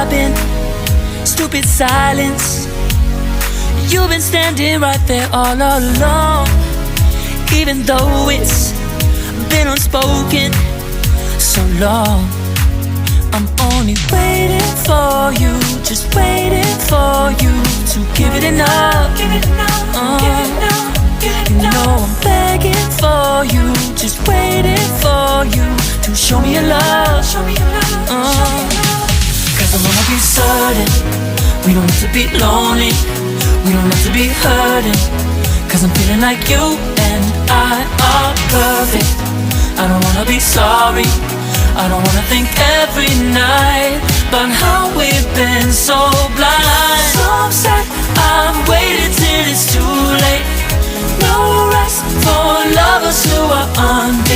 been stupid silence. You've been standing right there all along, even though it's been unspoken so long. I'm only waiting for you, just waiting for you to give it enough. You know I'm begging for you, just waiting for you to show me your love. Cause I wanna be certain we don't have to be lonely, we don't have to be hurting. Cause I'm feeling like you and I are perfect. I don't wanna be sorry, I don't wanna think every night about how we've been so blind. So upset, I've waited till it's too late. No rest for lovers who are undone.